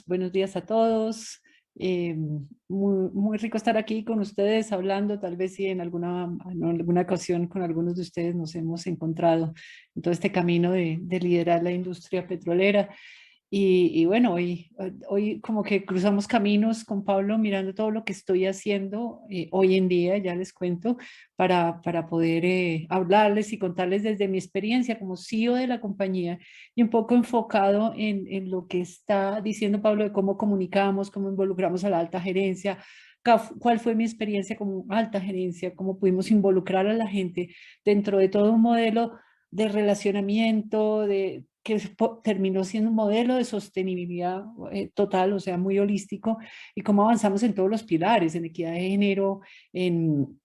Buenos días a todos. Muy rico estar aquí con ustedes hablando, tal vez si en alguna ocasión con algunos de ustedes nos hemos encontrado en todo este camino de liderar la industria petrolera. Y bueno, hoy como que cruzamos caminos con Pablo mirando todo lo que estoy haciendo hoy en día, ya les cuento, para poder hablarles y contarles desde mi experiencia como CEO de la compañía y un poco enfocado en lo que está diciendo Pablo de cómo comunicamos, cómo involucramos a la alta gerencia, cuál fue mi experiencia como alta gerencia, cómo pudimos involucrar a la gente dentro de todo un modelo de relacionamiento, que terminó siendo un modelo de sostenibilidad total, o sea, muy holístico, y cómo avanzamos en todos los pilares, en equidad de género, en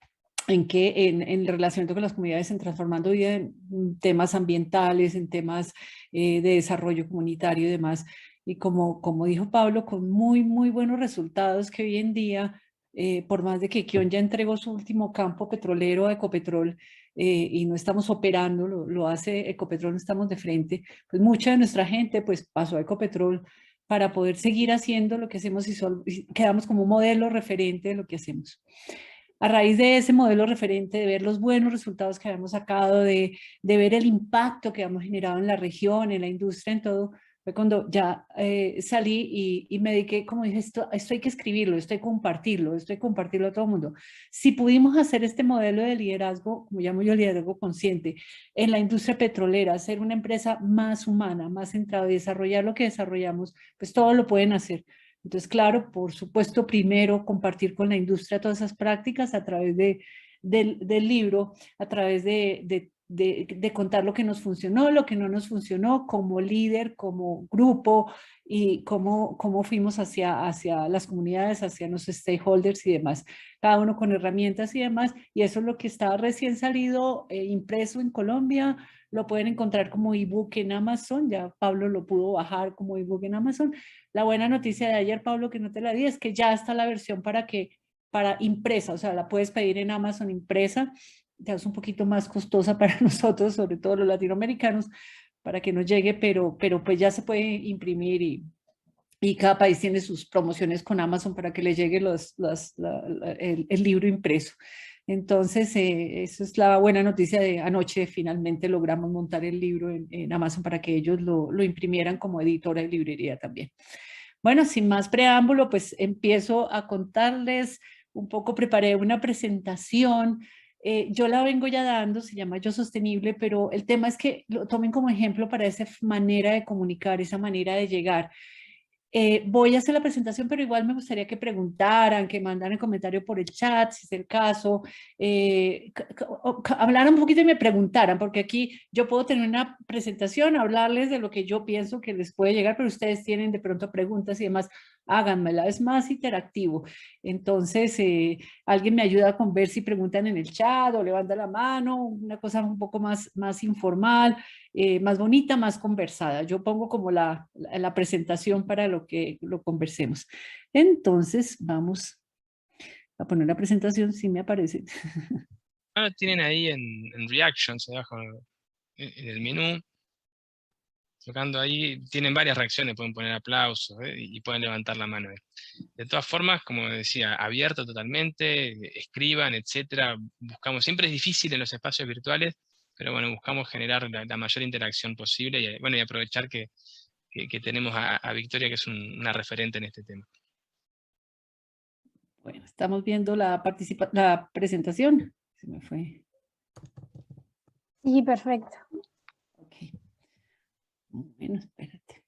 el relacionamiento con las comunidades, en transformando vida en temas ambientales, en temas de desarrollo comunitario y demás. Y como dijo Pablo, con muy buenos resultados que hoy en día, por más de que Kion ya entregó su último campo petrolero a Ecopetrol, y no estamos operando, lo hace Ecopetrol, no estamos de frente, pues mucha de nuestra gente pues pasó a Ecopetrol para poder seguir haciendo lo que hacemos y quedamos como un modelo referente de lo que hacemos. A raíz de ese modelo referente, de ver los buenos resultados que habíamos sacado, de ver el impacto que habíamos generado en la región, en la industria, en todo, fue cuando ya salí y me dediqué, como dije, esto hay que escribirlo, esto hay que compartirlo, esto hay que compartirlo a todo el mundo. Si pudimos hacer este modelo de liderazgo, como llamo yo liderazgo consciente, en la industria petrolera, ser una empresa más humana, más centrada y desarrollar lo que desarrollamos, pues todo lo pueden hacer. Entonces, claro, por supuesto, primero compartir con la industria todas esas prácticas a través del libro, a través de contar lo que nos funcionó, lo que no nos funcionó como líder, como grupo y cómo fuimos hacia las comunidades, hacia los stakeholders y demás, cada uno con herramientas y demás. Y eso es lo que está recién salido, impreso en Colombia. Lo pueden encontrar como ebook en Amazon, ya Pablo lo pudo bajar como ebook en Amazon. La buena noticia de ayer, Pablo, que no te la di, es que ya está la versión para impresa, o sea, la puedes pedir en Amazon impresa, ya es un poquito más costosa para nosotros, sobre todo los latinoamericanos, para que nos llegue, pero pues ya se puede imprimir y cada país tiene sus promociones con Amazon para que le llegue el libro impreso. Entonces, eso es la buena noticia de anoche. Finalmente logramos montar el libro en Amazon para que ellos lo imprimieran como editora de librería también. Bueno, sin más preámbulo, pues empiezo a contarles un poco, preparé una presentación, yo la vengo ya dando, se llama Yo Sostenible, pero el tema es que lo tomen como ejemplo para esa manera de comunicar, esa manera de llegar. Voy a hacer la presentación, pero igual me gustaría que preguntaran, que mandaran comentario por el chat, si es el caso, hablaran un poquito y me preguntaran, porque aquí yo puedo tener una presentación, hablarles de lo que yo pienso que les puede llegar, pero ustedes tienen de pronto preguntas y demás, háganmela, es más interactivo. Entonces, alguien me ayuda con ver si preguntan en el chat o levanta la mano, una cosa un poco más informal, más bonita, más conversada. Yo pongo como la presentación para lo que lo conversemos. Entonces, vamos a poner la presentación, si me aparece. Ah, tienen ahí en Reactions, abajo en el menú, tocando ahí, tienen varias reacciones, pueden poner aplausos y pueden levantar la mano. De todas formas, como decía, abierto totalmente, escriban, etcétera. Buscamos, siempre es difícil en los espacios virtuales, pero bueno, buscamos generar la mayor interacción posible y, bueno, y aprovechar que tenemos a Victoria, que es una referente en este tema. Bueno, estamos viendo la presentación. Se me fue. Sí, perfecto. Ok. Bueno, espérate.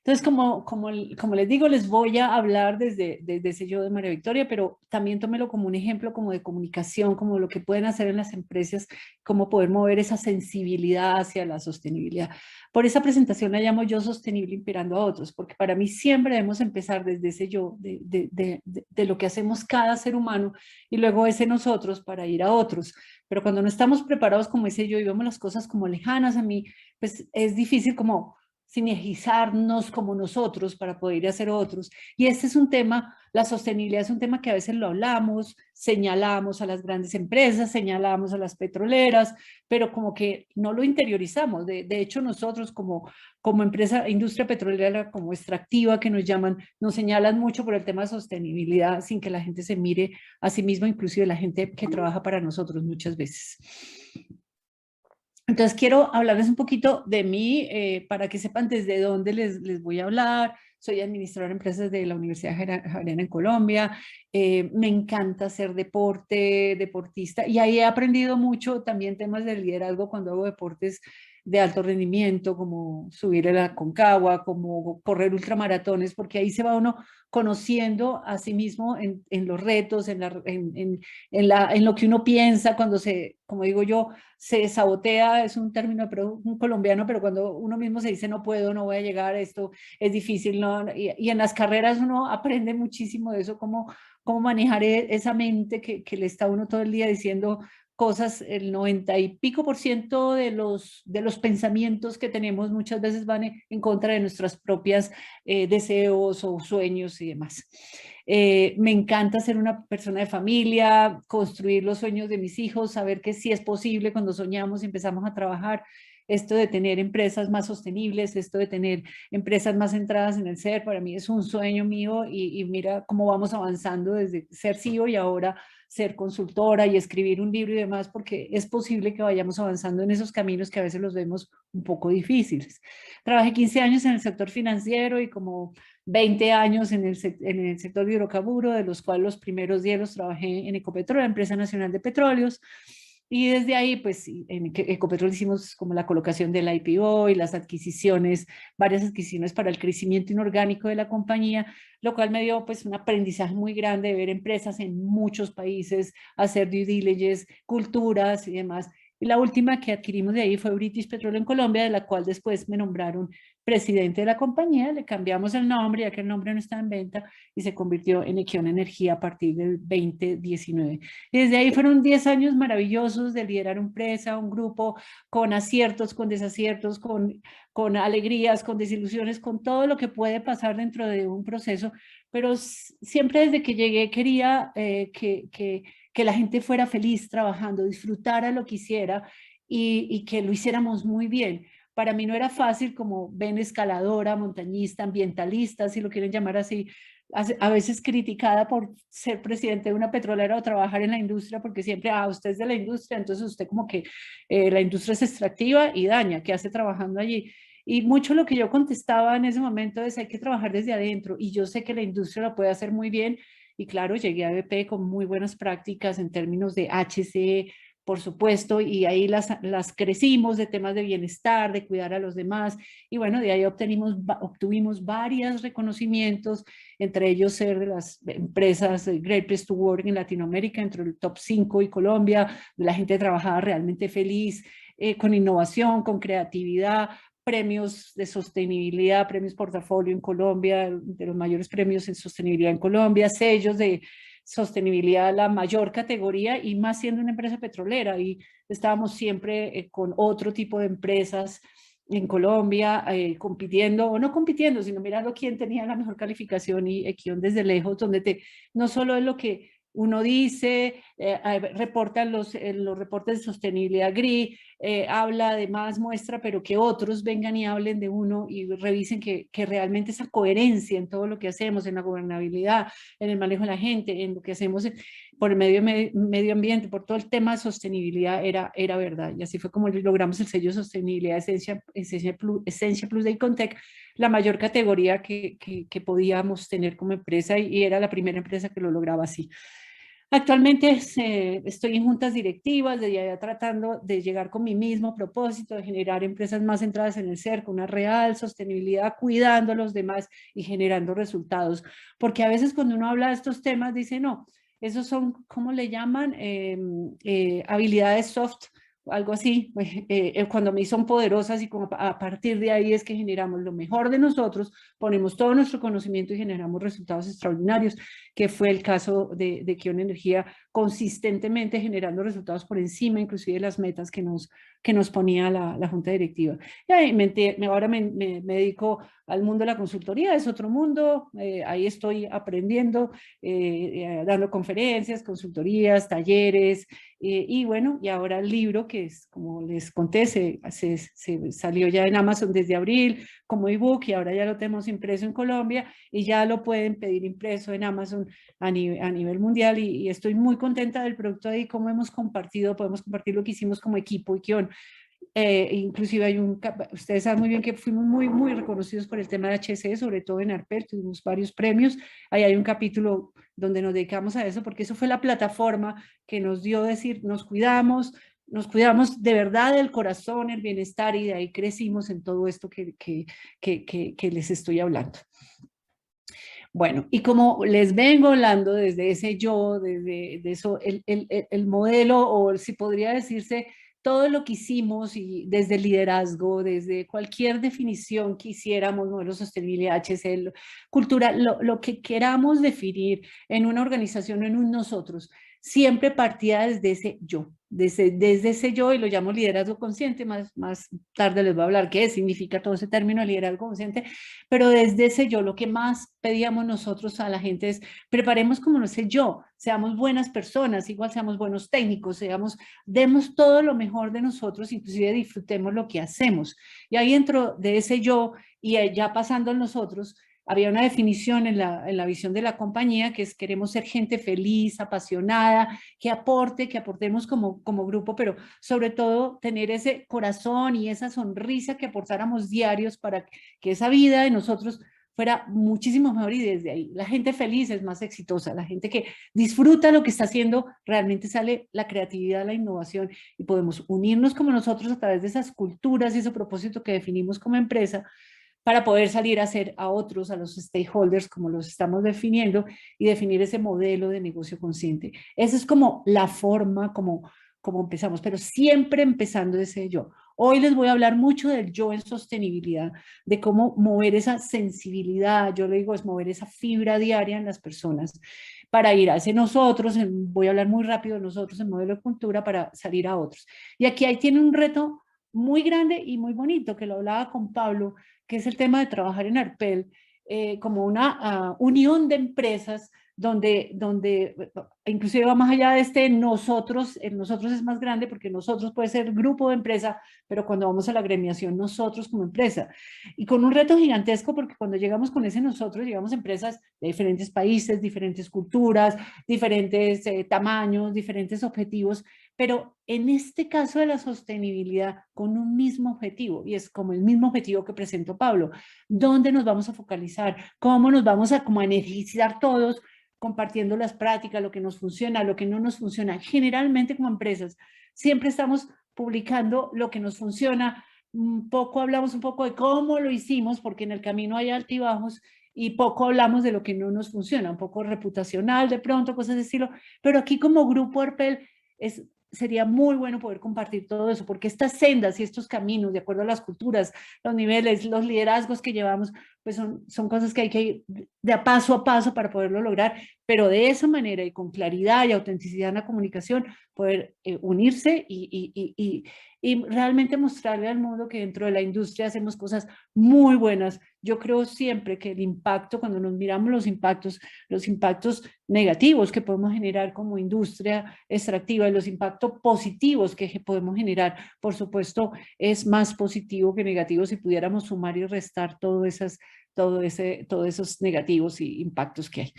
Entonces, como les digo, les voy a hablar desde ese yo de María Victoria, pero también tómelo como un ejemplo como de comunicación, como lo que pueden hacer en las empresas, cómo poder mover esa sensibilidad hacia la sostenibilidad. Por esa presentación la llamo Yo Sostenible Inspirando a Otros, porque para mí siempre debemos empezar desde ese yo, de lo que hacemos cada ser humano y luego ese nosotros para ir a otros. Pero cuando no estamos preparados como ese yo y vemos las cosas como lejanas a mí, pues es difícil como sinergizarnos como nosotros para poder hacer otros. Y este es un tema, la sostenibilidad es un tema que a veces lo hablamos, señalamos a las grandes empresas, señalamos a las petroleras, pero como que no lo interiorizamos. De hecho, nosotros como empresa, industria petrolera, como extractiva que nos llaman, nos señalan mucho por el tema de sostenibilidad sin que la gente se mire a sí misma, inclusive la gente que trabaja para nosotros muchas veces. Entonces quiero hablarles un poquito de mí para que sepan desde dónde les voy a hablar. Soy administradora de empresas de la Universidad Javeriana en Colombia. Me encanta hacer deporte, deportista, y ahí he aprendido mucho también temas de liderazgo cuando hago deportes de alto rendimiento, como subir a la Aconcagua, como correr ultramaratones, porque ahí se va uno conociendo a sí mismo en los retos, en lo que uno piensa cuando como digo yo, se sabotea, es un término un colombiano, pero cuando uno mismo se dice no puedo, no voy a llegar, esto es difícil, no, y en las carreras uno aprende muchísimo de eso, cómo manejar esa mente que le está uno todo el día diciendo cosas. El 90% y pico de los pensamientos que tenemos muchas veces van en contra de nuestras propias deseos o sueños y demás. Me encanta ser una persona de familia, construir los sueños de mis hijos, saber que sí es posible cuando soñamos y empezamos a trabajar. Esto de tener empresas más sostenibles, esto de tener empresas más centradas en el ser, para mí es un sueño mío, y mira cómo vamos avanzando desde ser CEO y ahora ser consultora y escribir un libro y demás, porque es posible que vayamos avanzando en esos caminos que a veces los vemos un poco difíciles. Trabajé 15 años en el sector financiero y como 20 años en el sector de hidrocarburo, de los cuales los primeros 10 los trabajé en Ecopetrol, la empresa nacional de petróleos. Y desde ahí, pues en Ecopetrol hicimos como la colocación del IPO y las adquisiciones, varias adquisiciones para el crecimiento inorgánico de la compañía, lo cual me dio pues un aprendizaje muy grande de ver empresas en muchos países, hacer due diligence, culturas y demás. Y la última que adquirimos de ahí fue British Petroleum en Colombia, de la cual después me nombraron presidente de la compañía, le cambiamos el nombre, ya que el nombre no está en venta, y se convirtió en Equion Energía a partir del 2019. Y desde ahí fueron 10 años maravillosos de liderar una empresa, un grupo, con aciertos, con desaciertos, con alegrías, con desilusiones, con todo lo que puede pasar dentro de un proceso, pero siempre desde que llegué quería que la gente fuera feliz trabajando, disfrutara lo que hiciera y que lo hiciéramos muy bien. Para mí no era fácil, como ven, escaladora, montañista, ambientalista, si lo quieren llamar así, a veces criticada por ser presidente de una petrolera o trabajar en la industria, porque siempre, usted es de la industria, entonces usted como que la industria es extractiva y daña, ¿qué hace trabajando allí? Y mucho lo que yo contestaba en ese momento es: hay que trabajar desde adentro, y yo sé que la industria lo puede hacer muy bien. Y claro, llegué a BP con muy buenas prácticas en términos de HSE, por supuesto, y ahí las crecimos de temas de bienestar, de cuidar a los demás, y bueno, de ahí obtuvimos varios reconocimientos, entre ellos ser de las empresas Great Place to Work en Latinoamérica, entre el top 5, y Colombia, la gente trabajaba realmente feliz, con innovación, con creatividad, premios de sostenibilidad, premios portafolio en Colombia, de los mayores premios en sostenibilidad en Colombia, sellos de sostenibilidad, la mayor categoría, y más siendo una empresa petrolera, y estábamos siempre con otro tipo de empresas en Colombia, compitiendo, o no compitiendo, sino mirando quién tenía la mejor calificación, y Equion desde lejos, donde no solo es lo que uno dice, reportan los reportes de sostenibilidad GRI, habla además, muestra, pero que otros vengan y hablen de uno y revisen que realmente esa coherencia en todo lo que hacemos, en la gobernabilidad, en el manejo de la gente, en lo que hacemos por el medio ambiente, por todo el tema de sostenibilidad, era verdad. Y así fue como logramos el sello de sostenibilidad Esencia Plus de Icontec, la mayor categoría que podíamos tener como empresa, y era la primera empresa que lo lograba así. Actualmente estoy en juntas directivas, desde allá tratando de llegar con mi mismo propósito de generar empresas más centradas en el ser, con una real sostenibilidad, cuidando a los demás y generando resultados. Porque a veces cuando uno habla de estos temas dice, no, esos son, ¿cómo le llaman? Habilidades soft algo así, cuando me son poderosas y como a partir de ahí es que generamos lo mejor de nosotros, ponemos todo nuestro conocimiento y generamos resultados extraordinarios, que fue el caso de Kion Energía, consistentemente generando resultados por encima, inclusive de las metas que nos ponía la Junta Directiva. Y ahí ahora me dedico al mundo de la consultoría, es otro mundo, ahí estoy aprendiendo, dando conferencias, consultorías, talleres, y bueno, y ahora el libro que es, como les conté, se salió ya en Amazon desde abril como ebook y ahora ya lo tenemos impreso en Colombia y ya lo pueden pedir impreso en Amazon a nivel mundial y estoy muy contenta del producto ahí, cómo hemos compartido, podemos compartir lo que hicimos como equipo y Kion. Inclusive ustedes saben muy bien que fuimos muy reconocidos por el tema de HSE, sobre todo en ARPEL, tuvimos varios premios, ahí hay un capítulo donde nos dedicamos a eso, porque eso fue la plataforma que nos dio decir, nos cuidamos de verdad del corazón, el bienestar, y de ahí crecimos en todo esto que les estoy hablando. Bueno, y como les vengo hablando desde ese yo, desde eso, el modelo, o si podría decirse, todo lo que hicimos y desde el liderazgo, desde cualquier definición que hiciéramos, modelo de sostenibilidad, HCL, cultura, lo que queramos definir en una organización o en un nosotros, siempre partía desde ese yo, desde ese yo, y lo llamo liderazgo consciente, más tarde les voy a hablar qué significa todo ese término liderazgo consciente, pero desde ese yo, lo que más pedíamos nosotros a la gente es, preparemos como ese yo, seamos buenas personas, igual seamos buenos técnicos, demos todo lo mejor de nosotros, inclusive disfrutemos lo que hacemos. Y ahí dentro de ese yo, y ya pasando en nosotros, había una definición en la visión de la compañía, que es queremos ser gente feliz, apasionada, que aportemos como grupo, pero sobre todo tener ese corazón y esa sonrisa que aportáramos diarios para que esa vida de nosotros fuera muchísimo mejor, y desde ahí la gente feliz es más exitosa, la gente que disfruta lo que está haciendo, realmente sale la creatividad, la innovación, y podemos unirnos como nosotros a través de esas culturas y ese propósito que definimos como empresa, para poder salir a hacer a otros, a los stakeholders, como los estamos definiendo, y definir ese modelo de negocio consciente. Esa es como la forma como empezamos, pero siempre empezando desde yo. Hoy les voy a hablar mucho del yo en sostenibilidad, de cómo mover esa sensibilidad, yo le digo, es mover esa fibra diaria en las personas, para ir hacia nosotros, voy a hablar muy rápido de nosotros en modelo de cultura, para salir a otros. Y aquí ahí tiene un reto muy grande y muy bonito, que lo hablaba con Pablo, que es el tema de trabajar en ARPEL como una unión de empresas donde inclusive va más allá de el nosotros es más grande, porque nosotros puede ser grupo de empresa, pero cuando vamos a la agremiación, nosotros como empresa, y con un reto gigantesco, porque cuando llegamos con ese nosotros, llegamos a empresas de diferentes países, diferentes culturas, diferentes tamaños, diferentes objetivos, pero en este caso de la sostenibilidad, con un mismo objetivo, y es como el mismo objetivo que presentó Pablo. ¿Dónde nos vamos a focalizar? ¿Cómo nos vamos a energizar todos, compartiendo las prácticas, lo que nos funciona, lo que no nos funciona? Generalmente como empresas siempre estamos publicando lo que nos funciona, hablamos un poco de cómo lo hicimos, porque en el camino hay altibajos, y poco hablamos de lo que no nos funciona, un poco reputacional de pronto, cosas de estilo, pero aquí como grupo ARPEL sería muy bueno poder compartir todo eso, porque estas sendas y estos caminos, de acuerdo a las culturas, los niveles, los liderazgos que llevamos, pues son cosas que hay que ir de a paso para poderlo lograr, pero de esa manera y con claridad y autenticidad en la comunicación, poder unirse y realmente mostrarle al mundo que dentro de la industria hacemos cosas muy buenas. Yo creo siempre que el impacto, cuando nos miramos los impactos negativos que podemos generar como industria extractiva y los impactos positivos que podemos generar, por supuesto, es más positivo que negativo si pudiéramos sumar y restar todos esos negativos y impactos que hay.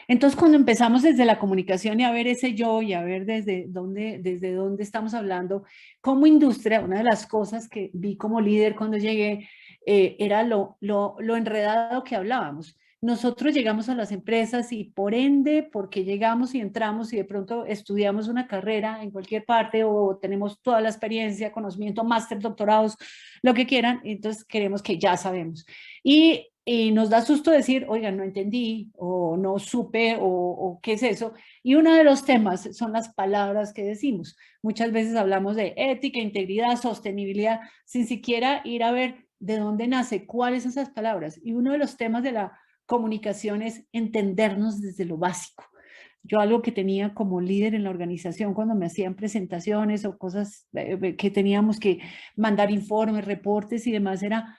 Entonces, cuando empezamos desde la comunicación y a ver ese yo y a ver desde dónde estamos hablando, como industria, una de las cosas que vi como líder cuando llegué era lo enredado que hablábamos. Nosotros llegamos a las empresas y por ende, porque llegamos y entramos y de pronto estudiamos una carrera en cualquier parte o tenemos toda la experiencia, conocimiento, máster, doctorados, lo que quieran, entonces queremos que ya sabemos. Y y nos da susto decir, oigan, no entendí, o no supe, o qué es eso. Y uno de los temas son las palabras que decimos. Muchas veces hablamos de ética, integridad, sostenibilidad, sin siquiera ir a ver de dónde nace, cuáles son esas palabras. Y uno de los temas de la comunicación es entendernos desde lo básico. Yo algo que tenía como líder en la organización cuando me hacían presentaciones o cosas que teníamos que mandar informes, reportes y demás era,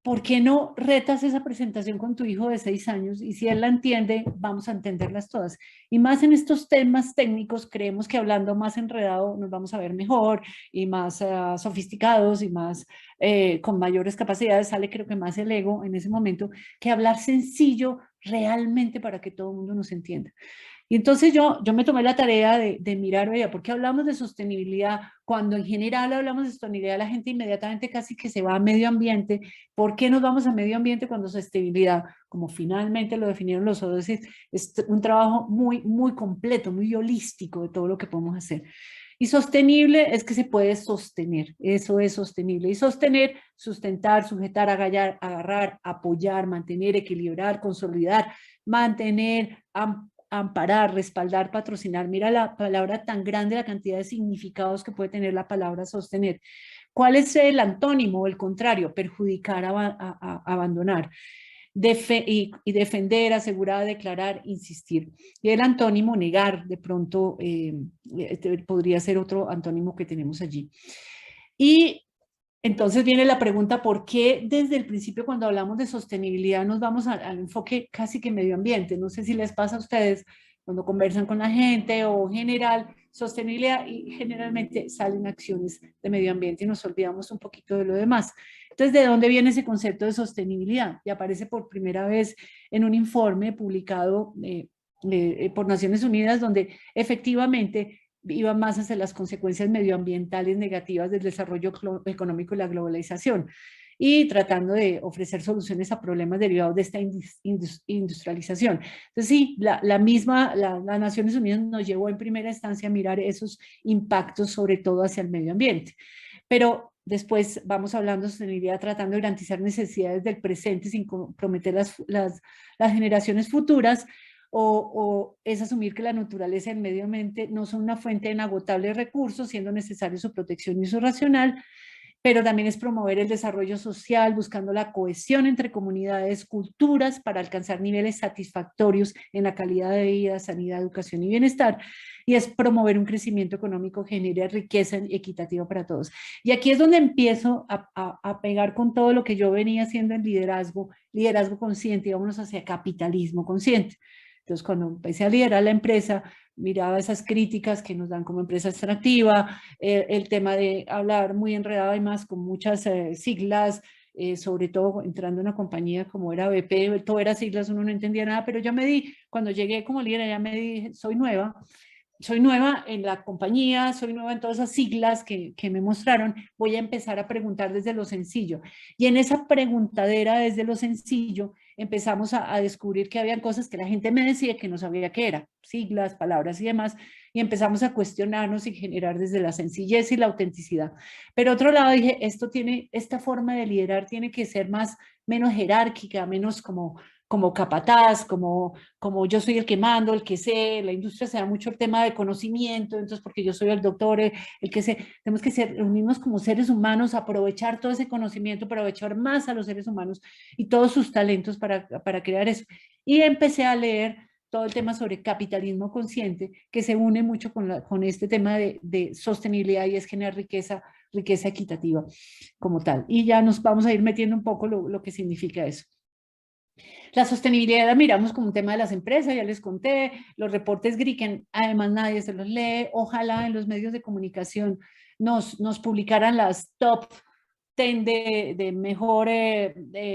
¿por qué no retas esa presentación con tu hijo de 6 años? Y si él la entiende, vamos a entenderlas todas. Y más en estos temas técnicos, creemos que hablando más enredado nos vamos a ver mejor y más sofisticados y más con mayores capacidades. Sale creo que más el ego en ese momento que hablar sencillo realmente para que todo el mundo nos entienda. Y entonces yo me tomé la tarea de mirar, oye, ¿por qué hablamos de sostenibilidad? Cuando en general hablamos de sostenibilidad, la gente inmediatamente casi que se va a medio ambiente. ¿Por qué nos vamos a medio ambiente cuando sostenibilidad, como finalmente lo definieron los ODS, es un trabajo muy, muy completo, muy holístico de todo lo que podemos hacer? Y sostenible es que se puede sostener, eso es sostenible. Y sostener, sustentar, sujetar, agarrar, apoyar, mantener, equilibrar, consolidar, mantener, amparar, respaldar, patrocinar. Mira la palabra tan grande, la cantidad de significados que puede tener la palabra sostener. ¿Cuál es el antónimo o el contrario? Perjudicar, abandonar. Y defender, asegurar, declarar, insistir. Y el antónimo, negar, de pronto podría ser otro antónimo que tenemos allí. Y entonces viene la pregunta, ¿por qué desde el principio cuando hablamos de sostenibilidad nos vamos al enfoque casi que medio ambiente? No sé si les pasa a ustedes cuando conversan con la gente o en general, sostenibilidad y generalmente salen acciones de medio ambiente y nos olvidamos un poquito de lo demás. Entonces, ¿de dónde viene ese concepto de sostenibilidad? Y aparece por primera vez en un informe publicado por Naciones Unidas donde efectivamente iba más hacia las consecuencias medioambientales negativas del desarrollo económico y la globalización, y tratando de ofrecer soluciones a problemas derivados de esta industrialización. Entonces sí, las Naciones Unidas nos llevó en primera instancia a mirar esos impactos, sobre todo hacia el medio ambiente. Pero después vamos hablando de sostenibilidad, tratando de garantizar necesidades del presente sin comprometer las generaciones futuras, o es asumir que la naturaleza y el medio ambiente no son una fuente de inagotables recursos, siendo necesario su protección y uso racional, pero también es promover el desarrollo social, buscando la cohesión entre comunidades, culturas, para alcanzar niveles satisfactorios en la calidad de vida, sanidad, educación y bienestar, y es promover un crecimiento económico que genere riqueza equitativa para todos. Y aquí es donde empiezo a pegar con todo lo que yo venía haciendo en liderazgo consciente, y vámonos hacia capitalismo consciente. Entonces, cuando empecé a liderar la empresa, miraba esas críticas que nos dan como empresa extractiva, el tema de hablar muy enredado y más con muchas siglas, sobre todo entrando en una compañía como era BP, todo era siglas, uno no entendía nada, pero yo me di, cuando llegué como líder, ya me dije, soy nueva en la compañía, soy nueva en todas esas siglas que me mostraron, voy a empezar a preguntar desde lo sencillo. Y en esa preguntadera desde lo sencillo, empezamos a descubrir que había cosas que la gente me decía que no sabía qué era, siglas, palabras y demás, y empezamos a cuestionarnos y generar desde la sencillez y la autenticidad. Pero otro lado dije, esta forma de liderar tiene que ser menos jerárquica, menos como capataz, como yo soy el que mando, el que sé, la industria se da mucho el tema de conocimiento, entonces porque yo soy el doctor, el que sé, tenemos que reunirnos como seres humanos, aprovechar todo ese conocimiento, aprovechar más a los seres humanos y todos sus talentos para crear eso. Y empecé a leer todo el tema sobre capitalismo consciente, que se une mucho con este tema de sostenibilidad, y es generar riqueza equitativa como tal. Y ya nos vamos a ir metiendo un poco lo que significa eso. La sostenibilidad la miramos como un tema de las empresas, ya les conté, los reportes GRI, además nadie se los lee, ojalá en los medios de comunicación nos publicaran las top 10 de mejor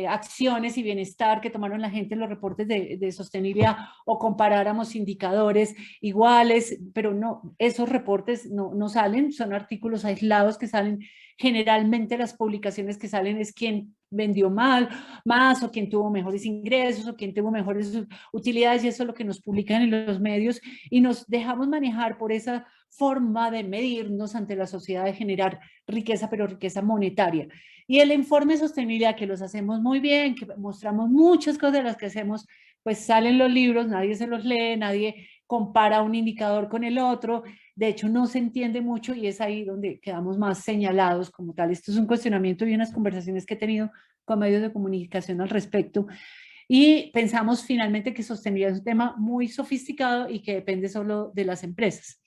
acciones y bienestar que tomaron la gente en los reportes de sostenibilidad, o comparáramos indicadores iguales, pero no, esos reportes no salen, son artículos aislados que salen. Generalmente las publicaciones que salen es quien vendió más, o quién tuvo mejores ingresos, o quién tuvo mejores utilidades, y eso es lo que nos publican en los medios, y nos dejamos manejar por esa forma de medirnos ante la sociedad, de generar riqueza, pero riqueza monetaria. Y el informe de sostenibilidad, que los hacemos muy bien, que mostramos muchas cosas de las que hacemos, pues salen los libros, nadie se los lee, nadie compara un indicador con el otro, de hecho no se entiende mucho, y es ahí donde quedamos más señalados como tal. Esto es un cuestionamiento y unas conversaciones que he tenido con medios de comunicación al respecto, y pensamos finalmente que sostenibilidad es un tema muy sofisticado y que depende solo de las empresas.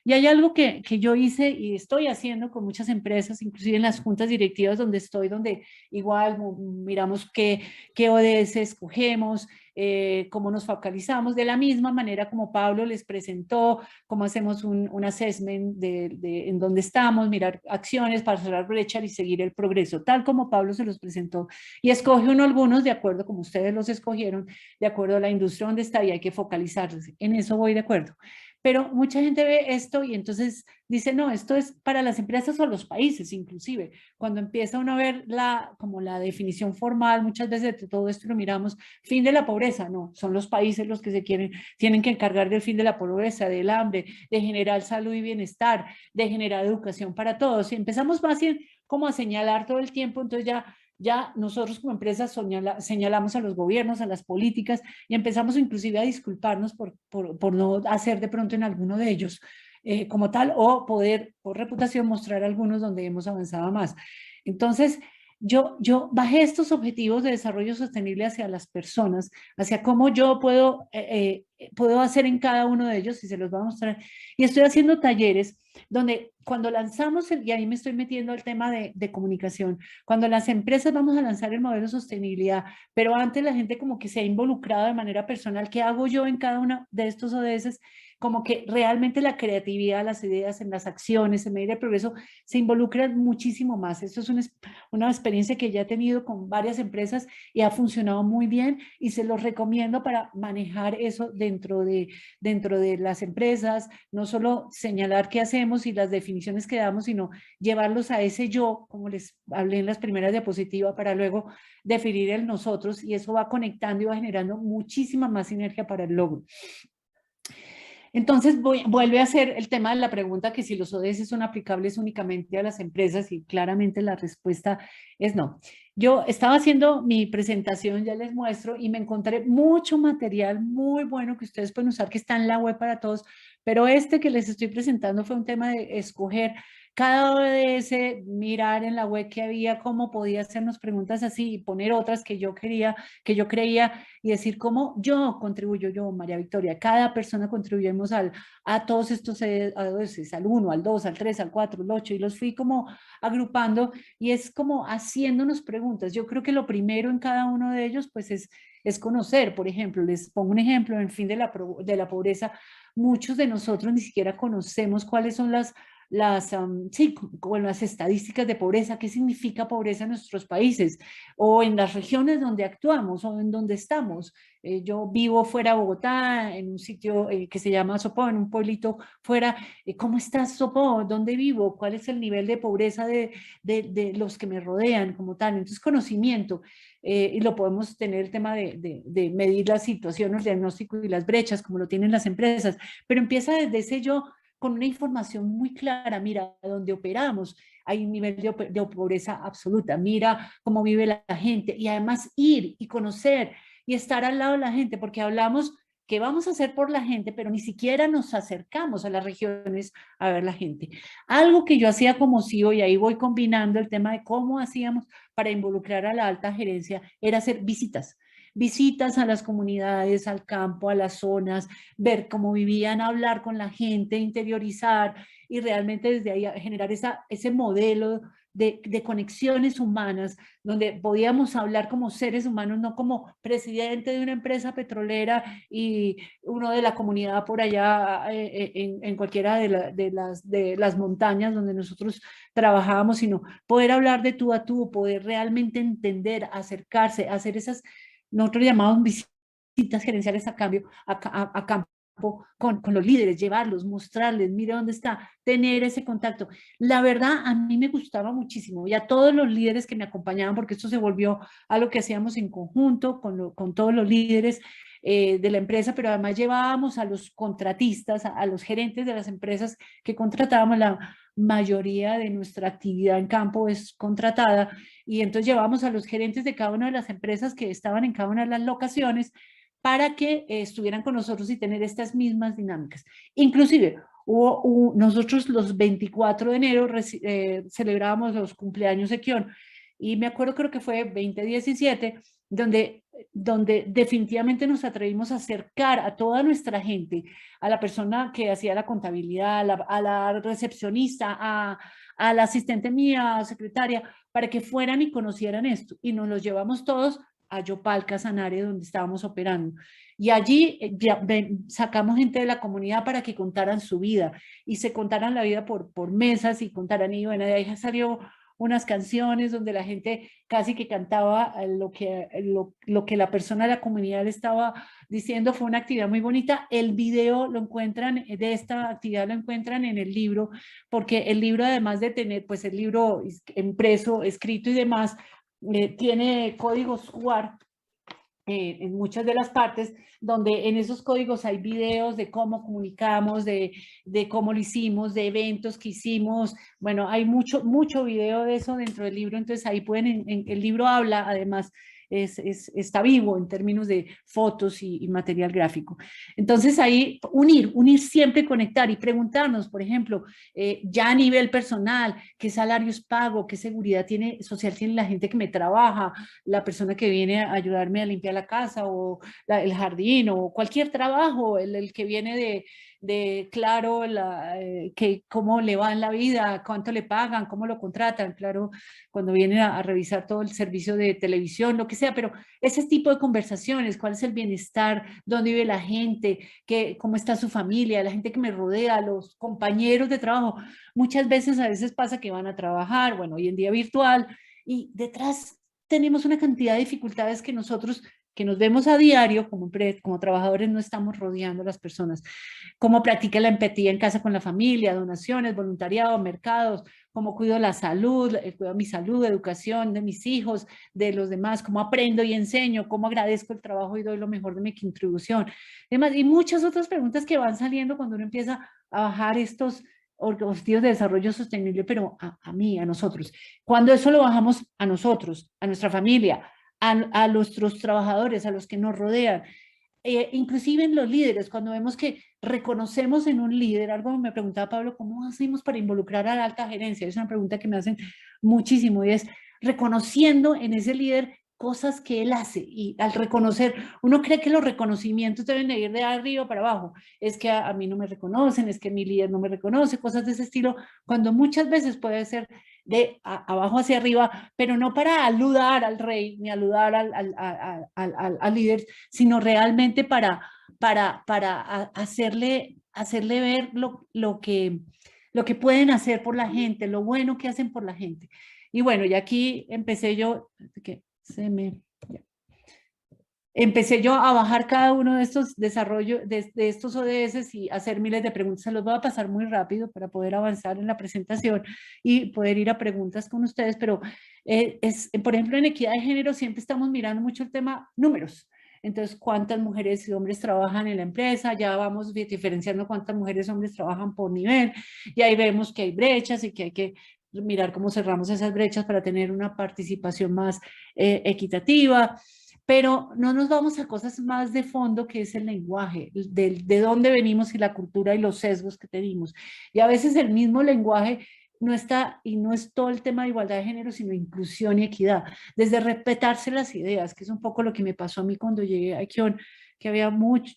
Y hay algo que yo hice y estoy haciendo con muchas empresas, inclusive en las juntas directivas donde estoy, donde igual miramos qué ODS escogemos, cómo nos focalizamos, de la misma manera como Pablo les presentó, cómo hacemos un assessment en dónde estamos, mirar acciones para cerrar brecha y seguir el progreso, tal como Pablo se los presentó. Y escoge uno algunos de acuerdo como ustedes los escogieron, de acuerdo a la industria donde está, y hay que focalizarse. En eso voy de acuerdo. Pero mucha gente ve esto y entonces dice, no, esto es para las empresas o los países inclusive. Cuando empieza uno a ver como la definición formal, muchas veces de todo esto lo miramos, fin de la pobreza, no, son los países los que tienen que encargar del fin de la pobreza, del hambre, de generar salud y bienestar, de generar educación para todos. Y empezamos más bien como a señalar todo el tiempo, entonces ya nosotros como empresas señalamos a los gobiernos, a las políticas, y empezamos inclusive a disculparnos por no hacer de pronto en alguno de ellos como tal, o poder por reputación mostrar algunos donde hemos avanzado más. Entonces, yo bajé estos objetivos de desarrollo sostenible hacia las personas, hacia cómo yo puedo hacer en cada uno de ellos, y se los voy a mostrar. Y estoy haciendo talleres donde cuando lanzamos, y ahí me estoy metiendo al tema de comunicación, cuando las empresas vamos a lanzar el modelo de sostenibilidad, pero antes la gente como que se ha involucrado de manera personal, ¿qué hago yo en cada uno de estos ODS? Como que realmente la creatividad, las ideas, en las acciones, en medio del progreso, se involucran muchísimo más. Esto es una experiencia que ya he tenido con varias empresas y ha funcionado muy bien, y se los recomiendo para manejar eso dentro de las empresas, no solo señalar qué hacemos y las definiciones que damos, sino llevarlos a ese yo, como les hablé en las primeras diapositivas, para luego definir el nosotros, y eso va conectando y va generando muchísima más sinergia para el logro. Entonces vuelve a ser el tema de la pregunta que si los ODS son aplicables únicamente a las empresas, y claramente la respuesta es no. Yo estaba haciendo mi presentación, ya les muestro, y me encontré mucho material muy bueno que ustedes pueden usar, que está en la web para todos, pero este que les estoy presentando fue un tema de escoger cada ODS, mirar en la web que había, cómo podía hacernos preguntas así y poner otras que yo creía, y decir cómo yo contribuyo, yo, María Victoria, cada persona contribuimos a todos estos ODS, al 1, al 2, al 3, al 4, al 8, y los fui como agrupando, y es como haciéndonos preguntas. Yo creo que lo primero en cada uno de ellos pues es conocer. Por ejemplo, les pongo un ejemplo, en el fin de la pobreza, muchos de nosotros ni siquiera conocemos cuáles son las estadísticas de pobreza, qué significa pobreza en nuestros países, o en las regiones donde actuamos, o en donde estamos. Yo vivo fuera de Bogotá, en un sitio que se llama Sopó, en un pueblito fuera. ¿Cómo está Sopó? ¿Dónde vivo? ¿Cuál es el nivel de pobreza de los que me rodean como tal? Entonces, conocimiento. Y lo podemos tener el tema de medir la situación, el diagnóstico y las brechas, como lo tienen las empresas, pero empieza desde ese yo, con una información muy clara. Mira, donde operamos hay un nivel de pobreza absoluta, mira cómo vive la gente, y además ir y conocer y estar al lado de la gente, porque hablamos que vamos a hacer por la gente, pero ni siquiera nos acercamos a las regiones a ver la gente. Algo que yo hacía como CEO, y ahí voy combinando el tema de cómo hacíamos para involucrar a la alta gerencia, era hacer visitas a las comunidades, al campo, a las zonas, ver cómo vivían, hablar con la gente, interiorizar, y realmente desde ahí generar ese modelo de conexiones humanas, donde podíamos hablar como seres humanos, no como presidente de una empresa petrolera y uno de la comunidad por allá en cualquiera de las montañas donde nosotros trabajábamos, sino poder hablar de tú a tú, poder realmente entender, acercarse, hacer esas, nosotros llamamos visitas gerenciales a campo, con los líderes, llevarlos, mostrarles, mire dónde está, tener ese contacto. La verdad, a mí me gustaba muchísimo, y a todos los líderes que me acompañaban, porque esto se volvió algo que hacíamos en conjunto con todos los líderes de la empresa, pero además llevábamos a los contratistas, a los gerentes de las empresas que contratábamos. La mayoría de nuestra actividad en campo es contratada, y entonces llevábamos a los gerentes de cada una de las empresas que estaban en cada una de las locaciones para que estuvieran con nosotros y tener estas mismas dinámicas. Inclusive, nosotros los 24 de enero celebrábamos los cumpleaños de Kion, y me acuerdo, creo que fue 2017, donde definitivamente nos atrevimos a acercar a toda nuestra gente, a la persona que hacía la contabilidad, a la recepcionista, a la asistente mía, secretaria, para que fueran y conocieran esto. Y nos los llevamos todos a Yopal, Casanare, donde estábamos operando. Y allí sacamos gente de la comunidad para que contaran su vida, y se contaran la vida por mesas, y contaran, y bueno, de ahí salió unas canciones donde la gente casi que cantaba lo que la persona de la comunidad le estaba diciendo. Fue una actividad muy bonita. El video lo encuentran, de esta actividad lo encuentran en el libro, porque el libro, además de tener pues el libro impreso, escrito y demás, tiene códigos QR en muchas de las partes, donde en esos códigos hay videos de cómo comunicamos, de cómo lo hicimos, de eventos que hicimos. Bueno, hay mucho video de eso dentro del libro, entonces ahí pueden, el libro habla, además, está vivo en términos de fotos y material gráfico. Entonces ahí unir siempre, conectar y preguntarnos, por ejemplo, ya a nivel personal, qué salarios pago, qué seguridad social tiene la gente que me trabaja, la persona que viene a ayudarme a limpiar la casa o el jardín, o cualquier trabajo, el que viene claro, que cómo le va en la vida, cuánto le pagan, cómo lo contratan, claro, cuando vienen a revisar todo el servicio de televisión, lo que sea, pero ese tipo de conversaciones, cuál es el bienestar, dónde vive la gente, cómo está su familia, la gente que me rodea, los compañeros de trabajo. Muchas veces, a veces pasa que van a trabajar, bueno, hoy en día virtual, y detrás tenemos una cantidad de dificultades que nosotros, que nos vemos a diario como trabajadores, no estamos rodeando a las personas. Cómo practica la empatía en casa con la familia, donaciones, voluntariado, mercados, cómo cuido la salud, cuido mi salud, educación de mis hijos, de los demás, cómo aprendo y enseño, cómo agradezco el trabajo y doy lo mejor de mi contribución. Además, y muchas otras preguntas que van saliendo cuando uno empieza a bajar estos objetivos de desarrollo sostenible, pero a mí, a nosotros. Cuando eso lo bajamos a nosotros, a nuestra familia, a nuestros trabajadores, a los que nos rodean, inclusive en los líderes, cuando vemos que reconocemos en un líder, algo me preguntaba Pablo, ¿cómo hacemos para involucrar a la alta gerencia? Es una pregunta que me hacen muchísimo, y es reconociendo en ese líder cosas que él hace, y al reconocer, uno cree que los reconocimientos deben de ir de arriba para abajo, es que a mí no me reconocen, es que mi líder no me reconoce, cosas de ese estilo, cuando muchas veces puede ser de abajo hacia arriba, pero no para aludar al rey, ni aludar al líder, sino realmente para hacerle ver lo que pueden hacer por la gente, lo bueno que hacen por la gente. Y bueno, y aquí empecé yo, empecé yo a bajar cada uno de estos desarrollos, de estos ODS, y hacer miles de preguntas. Se los voy a pasar muy rápido para poder avanzar en la presentación y poder ir a preguntas con ustedes, pero por ejemplo, en equidad de género siempre estamos mirando mucho el tema números. Entonces, ¿cuántas mujeres y hombres trabajan en la empresa? Ya vamos diferenciando cuántas mujeres y hombres trabajan por nivel, y ahí vemos que hay brechas y que hay que mirar cómo cerramos esas brechas para tener una participación más equitativa. Pero no nos vamos a cosas más de fondo, que es el lenguaje, de dónde venimos y la cultura y los sesgos que tenemos. Y a veces el mismo lenguaje no está, y no es todo el tema de igualdad de género, sino inclusión y equidad, desde respetarse las ideas, que es un poco lo que me pasó a mí cuando llegué a Kion, que había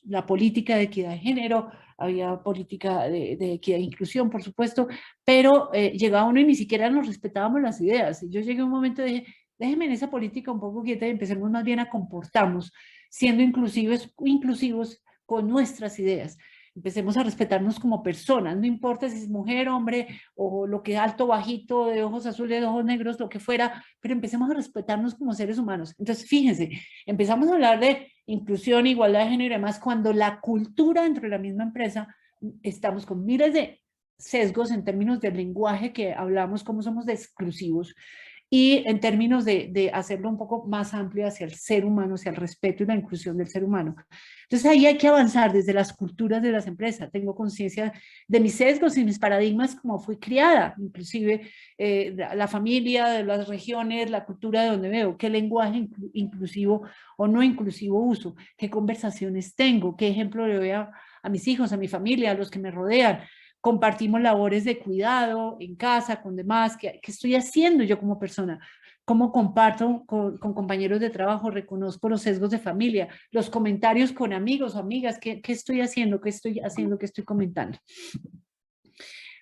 la política de equidad de género, había política de equidad e inclusión, por supuesto, pero llegaba uno y ni siquiera nos respetábamos las ideas. Y yo llegué a un momento y dije, déjenme en esa política un poco quieta y empecemos más bien a comportarnos, siendo inclusivos con nuestras ideas. Empecemos a respetarnos como personas, no importa si es mujer, hombre, o lo que alto, bajito, de ojos azules, de ojos negros, lo que fuera, pero empecemos a respetarnos como seres humanos. Entonces, fíjense, empezamos a hablar de inclusión, igualdad de género y demás, cuando la cultura dentro de la misma empresa, estamos con miles de sesgos en términos del lenguaje que hablamos, cómo somos de exclusivos, y en términos de hacerlo un poco más amplio hacia el ser humano, hacia el respeto y la inclusión del ser humano. Entonces ahí hay que avanzar desde las culturas de las empresas. Tengo conciencia de mis sesgos y mis paradigmas como fui criada, inclusive la familia, de las regiones, la cultura de donde veo, qué lenguaje inclusivo o no inclusivo uso, qué conversaciones tengo, qué ejemplo le doy a mis hijos, a mi familia, a los que me rodean. Compartimos labores de cuidado en casa, con demás, ¿qué estoy haciendo yo como persona? ¿Cómo comparto con compañeros de trabajo? Reconozco los sesgos de familia, los comentarios con amigos o amigas, ¿qué estoy haciendo? ¿Qué estoy haciendo? ¿Qué estoy comentando?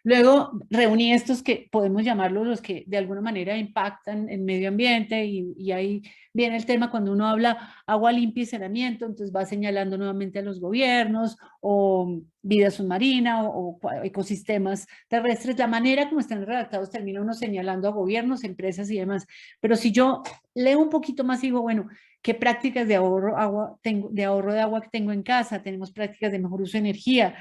Luego reuní estos que podemos llamarlos los que de alguna manera impactan el medio ambiente y ahí viene el tema cuando uno habla agua limpia y saneamiento, entonces va señalando nuevamente a los gobiernos o vida submarina o ecosistemas terrestres. La manera como están redactados termina uno señalando a gobiernos, empresas y demás. Pero si yo leo un poquito más y digo, bueno, ¿qué prácticas de ahorro de agua tengo en casa? Tenemos prácticas de mejor uso de energía.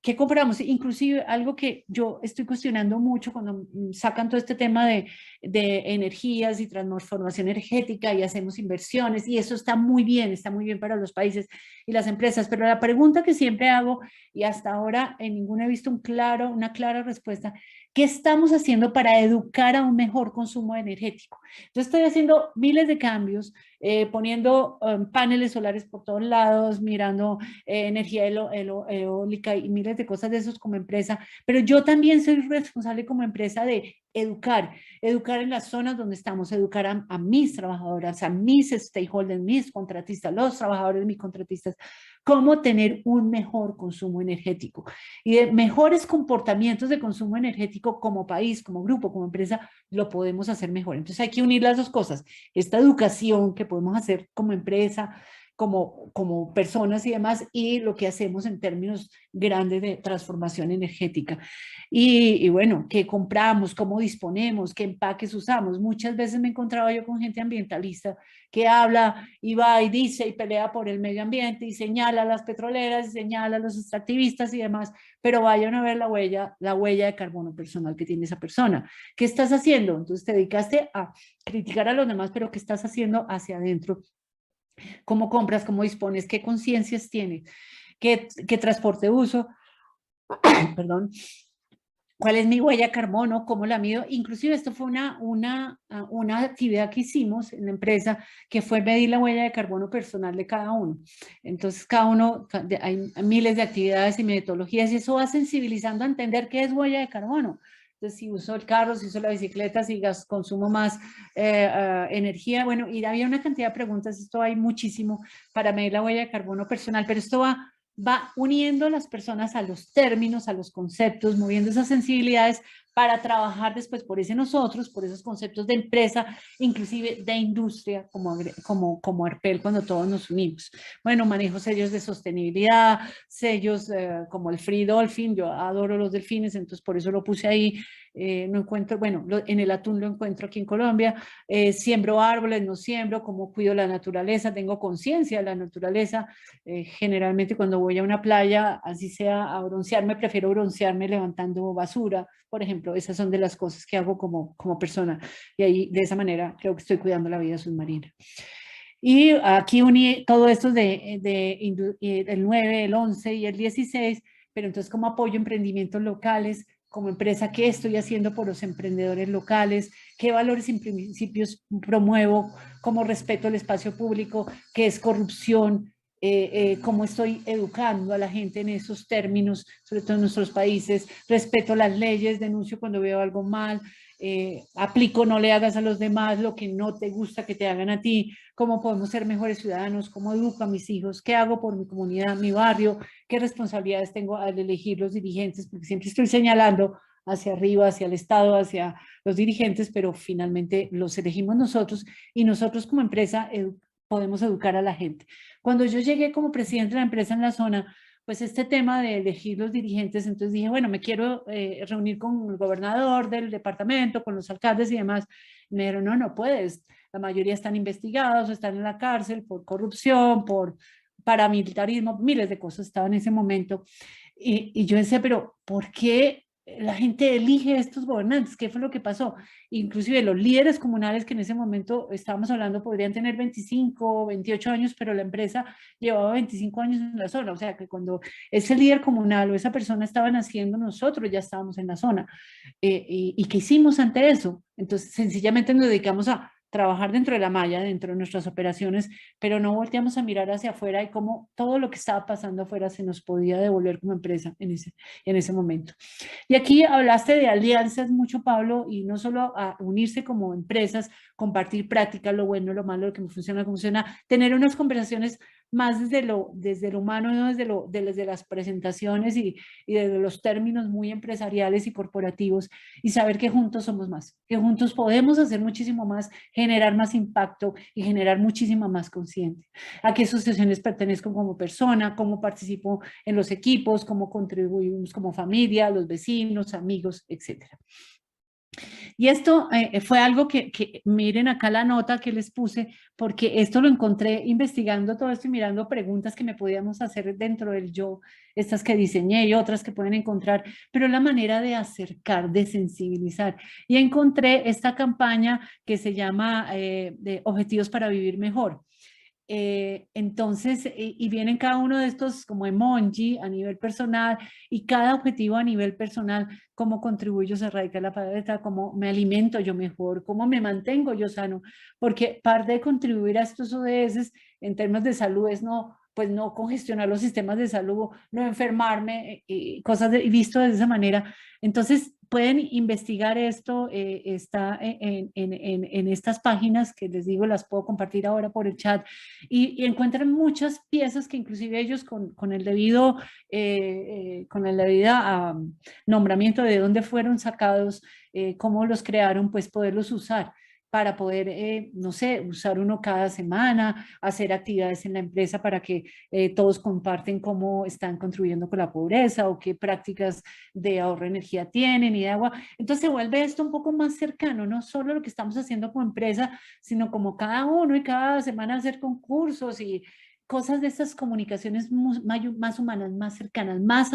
¿Qué compramos? Inclusive algo que yo estoy cuestionando mucho cuando sacan todo este tema de energías y transformación energética y hacemos inversiones y eso está muy bien para los países y las empresas, pero la pregunta que siempre hago y hasta ahora en ninguna he visto una clara respuesta, ¿qué estamos haciendo para educar a un mejor consumo energético? Yo estoy haciendo miles de cambios, poniendo paneles solares por todos lados, mirando energía eólica y miles de cosas de esos como empresa, pero yo también soy responsable como empresa de educar en las zonas donde estamos, educar a mis trabajadoras, a mis stakeholders, mis contratistas, los trabajadores de mis contratistas, cómo tener un mejor consumo energético y de mejores comportamientos de consumo energético como país, como grupo, como empresa, lo podemos hacer mejor. Entonces hay que unir las dos cosas, esta educación que podemos hacer como empresa, como personas y demás, y lo que hacemos en términos grandes de transformación energética. Y bueno, qué compramos, cómo disponemos, qué empaques usamos. Muchas veces me he encontrado yo con gente ambientalista que habla y va y dice y pelea por el medio ambiente y señala a las petroleras, y señala a los extractivistas y demás, pero vayan a ver la huella de carbono personal que tiene esa persona. ¿Qué estás haciendo? Entonces te dedicaste a criticar a los demás, pero ¿qué estás haciendo hacia adentro? ¿Cómo compras? ¿Cómo dispones? ¿Qué conciencias tienes? ¿Qué transporte uso? Perdón. ¿Cuál es mi huella de carbono? ¿Cómo la mido? Inclusive esto fue una actividad que hicimos en la empresa que fue medir la huella de carbono personal de cada uno. Entonces cada uno, hay miles de actividades y metodologías y eso va sensibilizando a entender qué es huella de carbono. Entonces si uso el carro, si uso la bicicleta, si consumo más energía, bueno, y había una cantidad de preguntas, esto hay muchísimo para medir la huella de carbono personal, pero esto va uniendo a las personas a los términos, a los conceptos, moviendo esas sensibilidades para trabajar después por nosotros, por esos conceptos de empresa, inclusive de industria, como Arpel, cuando todos nos unimos. Bueno, manejo sellos de sostenibilidad, sellos como el Free Dolphin, yo adoro los delfines, entonces por eso lo puse ahí. No encuentro, bueno, en el atún lo encuentro aquí en Colombia, siembro árboles, no siembro, cómo cuido la naturaleza, tengo conciencia de la naturaleza, generalmente cuando voy a una playa, así sea a broncearme, prefiero broncearme levantando basura, por ejemplo, esas son de las cosas que hago como persona y ahí de esa manera creo que estoy cuidando la vida submarina. Y aquí uní todo esto del 9, el 11 y el 16, pero entonces como apoyo emprendimientos locales, como empresa, qué estoy haciendo por los emprendedores locales, qué valores y principios promuevo, cómo respeto el espacio público, qué es corrupción, cómo estoy educando a la gente en esos términos, sobre todo en nuestros países, respeto las leyes, denuncio cuando veo algo mal, aplico no le hagas a los demás lo que no te gusta que te hagan a ti, cómo podemos ser mejores ciudadanos, cómo educo a mis hijos, qué hago por mi comunidad, mi barrio, qué responsabilidades tengo al elegir los dirigentes, porque siempre estoy señalando hacia arriba, hacia el Estado, hacia los dirigentes, pero finalmente los elegimos nosotros y nosotros como empresa podemos educar a la gente. Cuando yo llegué como presidente de la empresa en la zona, pues este tema de elegir los dirigentes, entonces dije, bueno, me quiero reunir con el gobernador del departamento, con los alcaldes y demás. Me dijeron, no, no puedes, la mayoría están investigados, están en la cárcel por corrupción, por paramilitarismo, miles de cosas estaban en ese momento. Y yo decía, pero ¿por qué la gente elige estos gobernantes? ¿Qué fue lo que pasó? Inclusive los líderes comunales que en ese momento estábamos hablando podrían tener 25, 28 años, pero la empresa llevaba 25 años en la zona. O sea que cuando ese líder comunal o esa persona estaba naciendo, nosotros ya estábamos en la zona. ¿Y qué hicimos ante eso? Entonces, sencillamente nos dedicamos a trabajar dentro de la malla, dentro de nuestras operaciones, pero no volteamos a mirar hacia afuera y cómo todo lo que estaba pasando afuera se nos podía devolver como empresa en ese momento. Y aquí hablaste de alianzas mucho, Pablo, y no solo a unirse como empresas, compartir prácticas, lo bueno, lo malo, lo que me funciona, cómo funciona, tener unas conversaciones más desde lo humano, no desde las presentaciones y desde los términos muy empresariales y corporativos, y saber que juntos somos más, que juntos podemos hacer muchísimo más, generar más impacto y generar muchísima más conciencia. A qué asociaciones pertenezco como persona, cómo participo en los equipos, cómo contribuimos como familia, los vecinos, amigos, etcétera. Y esto fue algo que miren acá la nota que les puse, porque esto lo encontré investigando todo esto y mirando preguntas que me podíamos hacer dentro del yo, estas que diseñé y otras que pueden encontrar, pero la manera de acercar, de sensibilizar. Y encontré esta campaña que se llama de Objetivos para Vivir Mejor. Entonces, y vienen cada uno de estos como emoji a nivel personal y cada objetivo a nivel personal, cómo contribuyo a erradicar la pobreza, cómo me alimento yo mejor, cómo me mantengo yo sano, porque parte de contribuir a estos ODS en términos de salud es no, pues no congestionar los sistemas de salud, no enfermarme, cosas visto de esa manera. Entonces, pueden investigar esto, está en estas páginas que les digo, las puedo compartir ahora por el chat, y encuentran muchas piezas que inclusive ellos con el debido, nombramiento de dónde fueron sacados, cómo los crearon, pues poderlos usar para poder, no sé, usar uno cada semana, hacer actividades en la empresa para que todos comparten cómo están contribuyendo con la pobreza o qué prácticas de ahorro de energía tienen y de agua. Entonces se vuelve esto un poco más cercano, no solo lo que estamos haciendo como empresa, sino como cada uno y cada semana hacer concursos y cosas de estas comunicaciones más humanas, más cercanas, más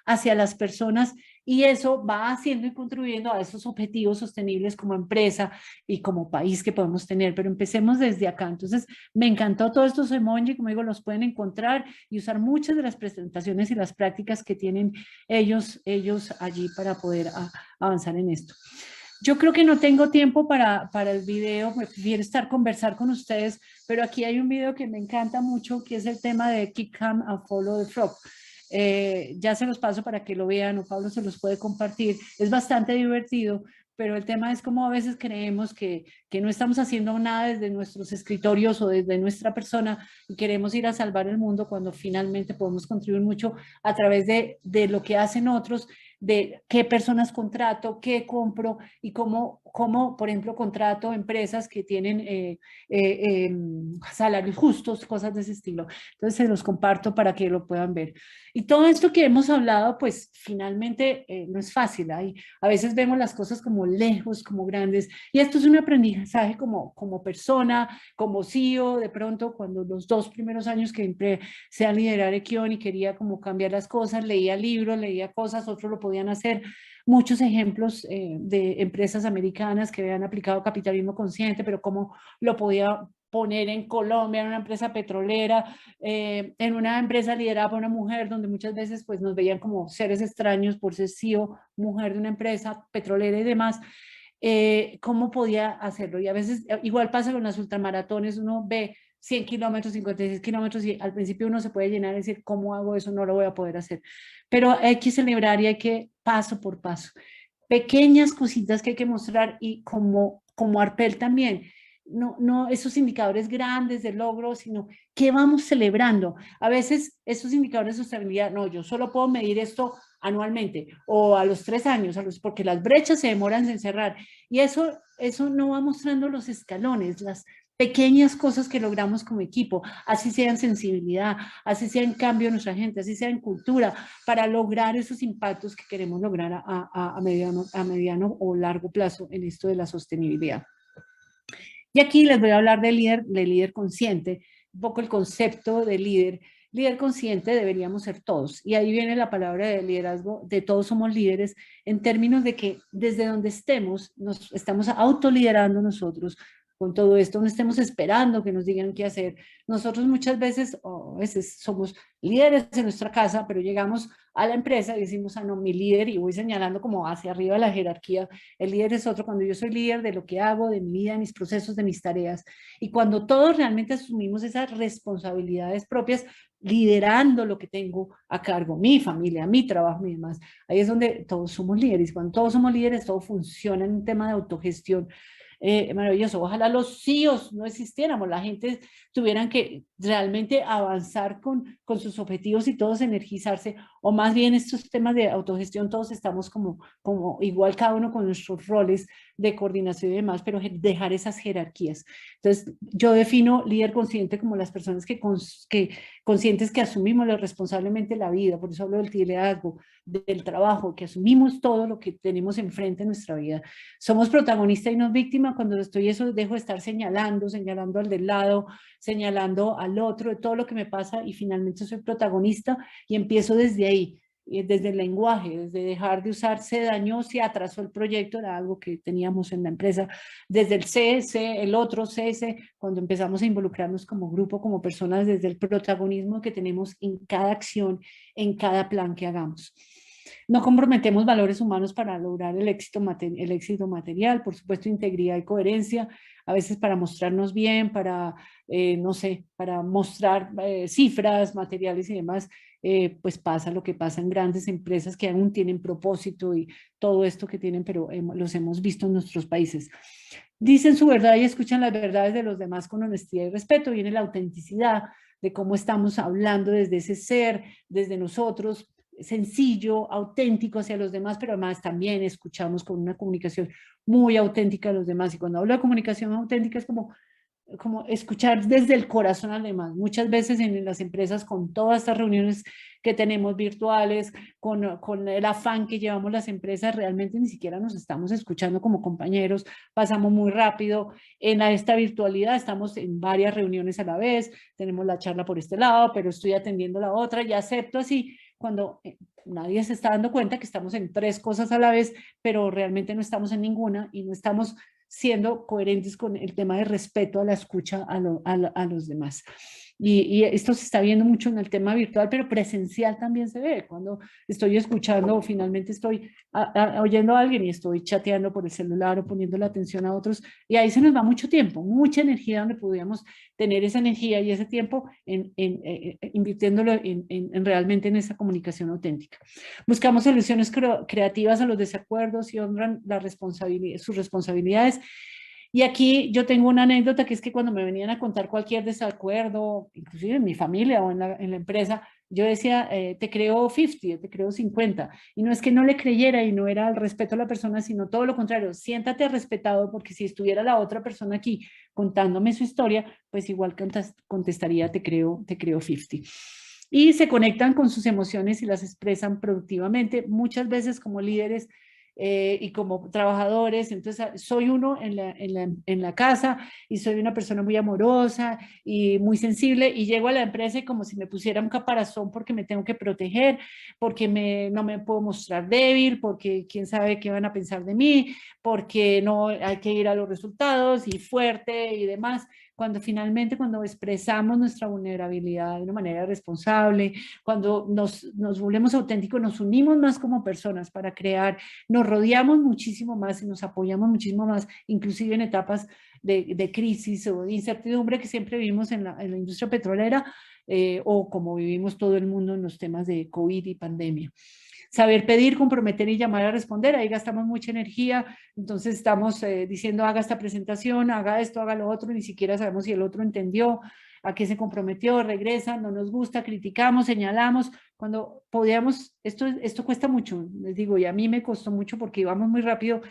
hacia las personas, y eso va haciendo y contribuyendo a esos objetivos sostenibles como empresa y como país que podemos tener. Pero empecemos desde acá. Entonces, me encantó todos estos emojis, como digo, los pueden encontrar y usar muchas de las presentaciones y las prácticas que tienen ellos allí para poder avanzar en esto. Yo creo que no tengo tiempo para el video, prefiero conversar con ustedes, pero aquí hay un video que me encanta mucho, que es el tema de Kick Ham and Follow the Frog. Ya se los paso para que lo vean, o Pablo se los puede compartir. Es bastante divertido, pero el tema es como a veces creemos que no estamos haciendo nada desde nuestros escritorios o desde nuestra persona y queremos ir a salvar el mundo cuando finalmente podemos contribuir mucho a través de lo que hacen otros, de qué personas contrato, qué compro y cómo por ejemplo, contrato empresas que tienen salarios justos, cosas de ese estilo. Entonces se los comparto para que lo puedan ver. Y todo esto que hemos hablado, pues finalmente no es fácil. A veces vemos las cosas como lejos, como grandes, y esto es un aprendizaje como persona, como CEO, de pronto cuando los 2 primeros años que empecé a liderar Equion y quería como cambiar las cosas, leía libros, leía cosas, otros lo podían hacer. Muchos ejemplos de empresas americanas que habían aplicado capitalismo consciente, pero cómo lo podía poner en Colombia, en una empresa petrolera, en una empresa liderada por una mujer, donde muchas veces pues, nos veían como seres extraños por ser CEO, mujer de una empresa petrolera y demás. Cómo podía hacerlo. Y a veces, igual pasa con las ultramaratones, uno ve 100 kilómetros, 56 kilómetros y al principio uno se puede llenar y decir, ¿cómo hago eso? No lo voy a poder hacer. Pero hay que celebrar y hay que paso por paso. Pequeñas cositas que hay que mostrar y como Arpel también. No esos indicadores grandes de logro, sino qué vamos celebrando. A veces esos indicadores de sostenibilidad, no, yo solo puedo medir esto anualmente o a los 3 años, porque las brechas se demoran en cerrar. Y eso no va mostrando los escalones, pequeñas cosas que logramos como equipo, así sea en sensibilidad, así sea en cambio en nuestra gente, así sea en cultura, para lograr esos impactos que queremos lograr a mediano o largo plazo en esto de la sostenibilidad. Y aquí les voy a hablar de líder consciente, un poco el concepto de líder. Líder consciente deberíamos ser todos. Y ahí viene la palabra de liderazgo, de todos somos líderes, en términos de que desde donde estemos, nos estamos autoliderando nosotros con todo esto, no estemos esperando que nos digan qué hacer. Nosotros muchas veces, o a veces somos líderes en nuestra casa, pero llegamos a la empresa y decimos, ah, no, mi líder, y voy señalando como hacia arriba la jerarquía, el líder es otro, cuando yo soy líder de lo que hago, de mi vida, de mis procesos, de mis tareas, y cuando todos realmente asumimos esas responsabilidades propias, liderando lo que tengo a cargo, mi familia, mi trabajo y demás, ahí es donde todos somos líderes. Cuando todos somos líderes, todo funciona en un tema de autogestión. Maravilloso. Ojalá los CEOs no existiéramos, la gente tuvieran que realmente avanzar con sus objetivos y todos energizarse, o más bien estos temas de autogestión, todos estamos como igual cada uno con nuestros roles de coordinación y demás, pero dejar esas jerarquías. Entonces, yo defino líder consciente como las personas que conscientes que asumimos responsablemente la vida, por eso hablo del liderazgo, del trabajo, que asumimos todo lo que tenemos enfrente en nuestra vida. Somos protagonistas y no víctima. Cuando estoy eso, dejo de estar señalando al del lado, señalando al otro de todo lo que me pasa y finalmente soy protagonista y empiezo desde ahí, desde el lenguaje, desde dejar de usar se dañó, se atrasó el proyecto, era algo que teníamos en la empresa, desde el el otro CS, cuando empezamos a involucrarnos como grupo, como personas, desde el protagonismo que tenemos en cada acción, en cada plan que hagamos. No comprometemos valores humanos para lograr el éxito material, por supuesto, integridad y coherencia, a veces para mostrarnos bien, para, no sé, para mostrar cifras, materiales y demás, pues pasa lo que pasa en grandes empresas que aún tienen propósito y todo esto que tienen, pero los hemos visto en nuestros países. Dicen su verdad y escuchan las verdades de los demás con honestidad y respeto. Viene la autenticidad de cómo estamos hablando desde ese ser, desde nosotros, sencillo, auténtico hacia los demás, pero además también escuchamos con una comunicación muy auténtica a los demás. Y cuando hablo de comunicación auténtica es como escuchar desde el corazón al demás. Muchas veces en las empresas, con todas estas reuniones que tenemos virtuales, con el afán que llevamos las empresas, realmente ni siquiera nos estamos escuchando como compañeros, pasamos muy rápido. En esta virtualidad estamos en varias reuniones a la vez, tenemos la charla por este lado, pero estoy atendiendo la otra y acepto así cuando nadie se está dando cuenta que estamos en 3 cosas a la vez, pero realmente no estamos en ninguna y no estamos siendo coherentes con el tema de respeto a la escucha a los demás. Y esto se está viendo mucho en el tema virtual, pero presencial también se ve. Cuando estoy escuchando o finalmente estoy oyendo a alguien y estoy chateando por el celular o poniendo la atención a otros, y ahí se nos va mucho tiempo, mucha energía donde podríamos tener esa energía y ese tiempo invirtiéndolo realmente en esa comunicación auténtica. Buscamos soluciones creativas a los desacuerdos y honran sus responsabilidades. Y aquí yo tengo una anécdota que es que cuando me venían a contar cualquier desacuerdo, inclusive en mi familia o en la empresa, yo decía, te creo 50, te creo 50. Y no es que no le creyera y no era el respeto a la persona, sino todo lo contrario, siéntate respetado porque si estuviera la otra persona aquí contándome su historia, pues igual contestaría, te creo 50. Y se conectan con sus emociones y las expresan productivamente, muchas veces como líderes y como trabajadores. Entonces soy uno en la casa y soy una persona muy amorosa y muy sensible y llego a la empresa y como si me pusiera un caparazón porque me tengo que proteger, porque no me puedo mostrar débil, porque quién sabe qué van a pensar de mí, porque no hay que ir a los resultados y fuerte y demás. Cuando finalmente, cuando expresamos nuestra vulnerabilidad de una manera responsable, cuando nos volvemos auténticos, nos unimos más como personas para crear, nos rodeamos muchísimo más y nos apoyamos muchísimo más, inclusive en etapas de crisis o de incertidumbre que siempre vivimos en la industria petrolera o como vivimos todo el mundo en los temas de COVID y pandemia. Saber pedir, comprometer y llamar a responder, ahí gastamos mucha energía, entonces estamos diciendo haga esta presentación, haga esto, haga lo otro, ni siquiera sabemos si el otro entendió, a qué se comprometió, regresa, no nos gusta, criticamos, señalamos, cuando podíamos, esto cuesta mucho, les digo, y a mí me costó mucho porque íbamos muy rápido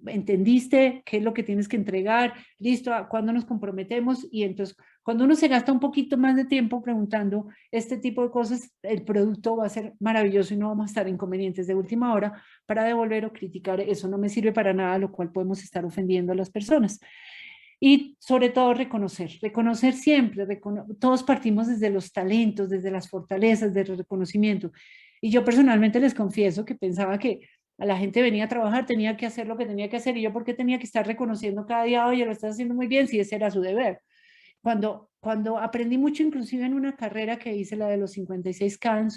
entendiste qué es lo que tienes que entregar, listo, ¿a cuándo nos comprometemos? Y entonces, cuando uno se gasta un poquito más de tiempo preguntando este tipo de cosas, el producto va a ser maravilloso y no vamos a estar inconvenientes de última hora para devolver o criticar. Eso no me sirve para nada, lo cual podemos estar ofendiendo a las personas. Y sobre todo reconocer siempre, todos partimos desde los talentos, desde las fortalezas, desde el reconocimiento. Y yo personalmente les confieso que pensaba que a la gente venía a trabajar, tenía que hacer lo que tenía que hacer, y yo porque tenía que estar reconociendo cada día, oye, lo estás haciendo muy bien, si ese era su deber. Cuando aprendí mucho, inclusive en una carrera que hice, la de los 56K en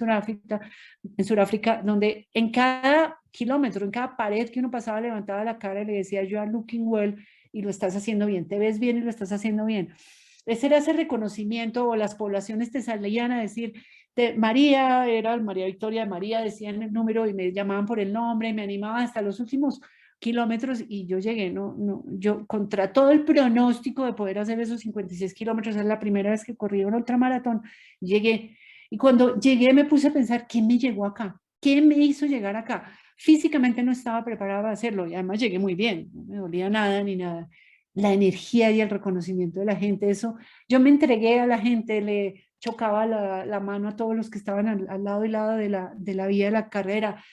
Sudáfrica, donde en cada kilómetro, en cada pared que uno pasaba, levantaba la cara y le decía, you are looking well, y lo estás haciendo bien, te ves bien y lo estás haciendo bien. Ese era ese reconocimiento, o las poblaciones te salían a decir, María, era María Victoria, María, decían el número y me llamaban por el nombre, y me animaban hasta los últimos kilómetros, y yo llegué, yo contra todo el pronóstico de poder hacer esos 56 kilómetros, es la primera vez que corrí un ultramaratón, llegué, y cuando llegué me puse a pensar, ¿qué me llegó acá? ¿Qué me hizo llegar acá? Físicamente no estaba preparada para hacerlo, y además llegué muy bien, no me dolía nada ni nada. La energía y el reconocimiento de la gente, eso, yo me entregué a la gente, le chocaba la mano a todos los que estaban al lado y lado de la vía de la carrera,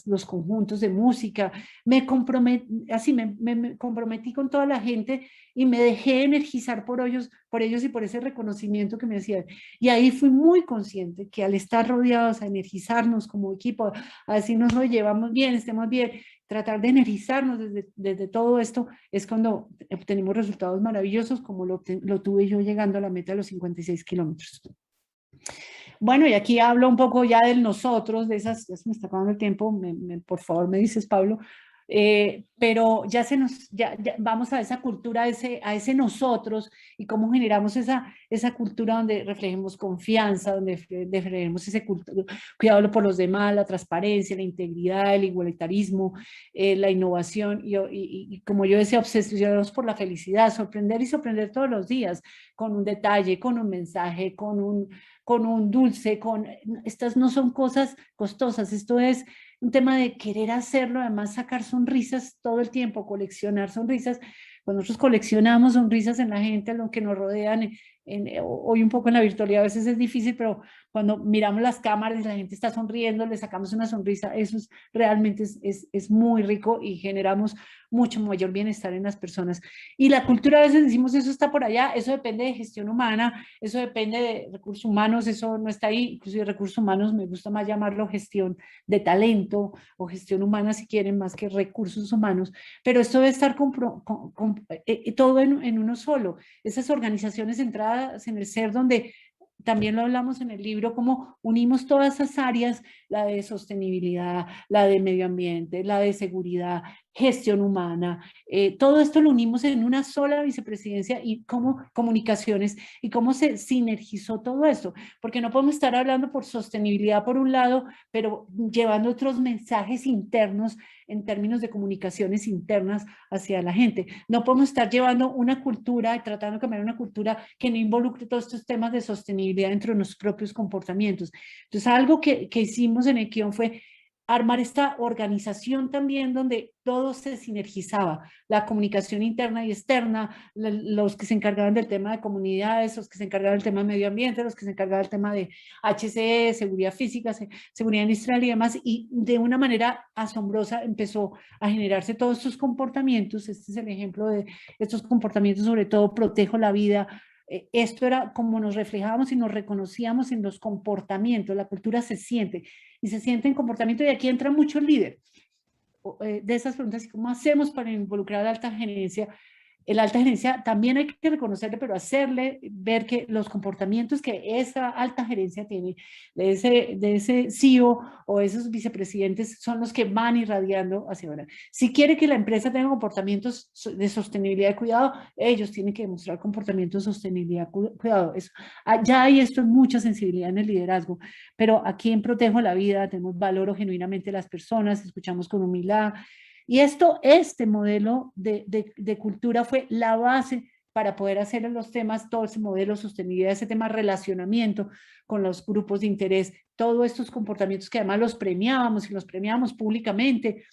los conjuntos de música, me comprometí con toda la gente y me dejé energizar por ellos y por ese reconocimiento que me hacían. Y ahí fui muy consciente que al estar rodeados, a energizarnos como equipo, a decirnos, oye, llevamos bien, estemos bien, tratar de energizarnos desde todo esto, es cuando obtenemos resultados maravillosos, como lo tuve yo llegando a la meta de los 56 kilómetros. Bueno, y aquí hablo un poco ya del nosotros, de esas, ya se me está acabando el tiempo, por favor me dices, Pablo, pero ya vamos a esa cultura, a ese nosotros, y cómo generamos esa cultura donde reflejemos confianza, donde reflejemos ese cuidado por los demás, la transparencia, la integridad, el igualitarismo, la innovación, y como yo decía, obsesionados por la felicidad, sorprender y sorprender todos los días, con un detalle, con un mensaje, con un dulce, estas no son cosas costosas, esto es un tema de querer hacerlo, además sacar sonrisas todo el tiempo, coleccionar sonrisas. Cuando nosotros coleccionamos sonrisas en la gente, en lo que nos rodean, hoy un poco en la virtualidad a veces es difícil, pero cuando miramos las cámaras y la gente está sonriendo, le sacamos una sonrisa, eso realmente es muy rico, y generamos mucho mayor bienestar en las personas. Y la cultura, a veces decimos, eso está por allá, eso depende de gestión humana, eso depende de recursos humanos, eso no está ahí. Inclusive recursos humanos me gusta más llamarlo gestión de talento o gestión humana, si quieren, más que recursos humanos, pero esto debe estar todo en uno solo. Esas organizaciones centradas en el ser, donde también lo hablamos en el libro, cómo unimos todas esas áreas, la de sostenibilidad, la de medio ambiente, la de seguridad, gestión humana, todo esto lo unimos en una sola vicepresidencia, y cómo comunicaciones, y cómo se sinergizó todo esto, porque no podemos estar hablando por sostenibilidad por un lado, pero llevando otros mensajes internos en términos de comunicaciones internas hacia la gente. No podemos estar llevando una cultura y tratando de cambiar una cultura que no involucre todos estos temas de sostenibilidad dentro de los propios comportamientos. Entonces, algo que hicimos en Equion fue armar esta organización también, donde todo se sinergizaba, la comunicación interna y externa, los que se encargaban del tema de comunidades, los que se encargaban del tema de medio ambiente, los que se encargaban del tema de HCE, seguridad física, seguridad industrial y demás, y de una manera asombrosa empezó a generarse todos estos comportamientos. Este es el ejemplo de estos comportamientos, sobre todo protejo la vida. Esto era como nos reflejábamos y nos reconocíamos en los comportamientos. La cultura se siente, y se siente en comportamiento, y aquí entra mucho el líder. De esas preguntas, ¿cómo hacemos para involucrar a la alta gerencia? La alta gerencia también hay que reconocerle, pero hacerle ver que los comportamientos que esa alta gerencia tiene, de ese CEO o esos vicepresidentes, son los que van irradiando hacia ahora. Si quiere que la empresa tenga comportamientos de sostenibilidad y cuidado, ellos tienen que demostrar comportamientos de sostenibilidad y cuidado. Ya hay esto, mucha sensibilidad en el liderazgo, pero aquí en Protejo la Vida tenemos valoro genuinamente a las personas, escuchamos con humildad. Y este modelo de cultura fue la base para poder hacer en los temas, todo ese modelo de sostenibilidad, ese tema de relacionamiento con los grupos de interés, todos estos comportamientos que además los premiábamos, y los premiábamos públicamente,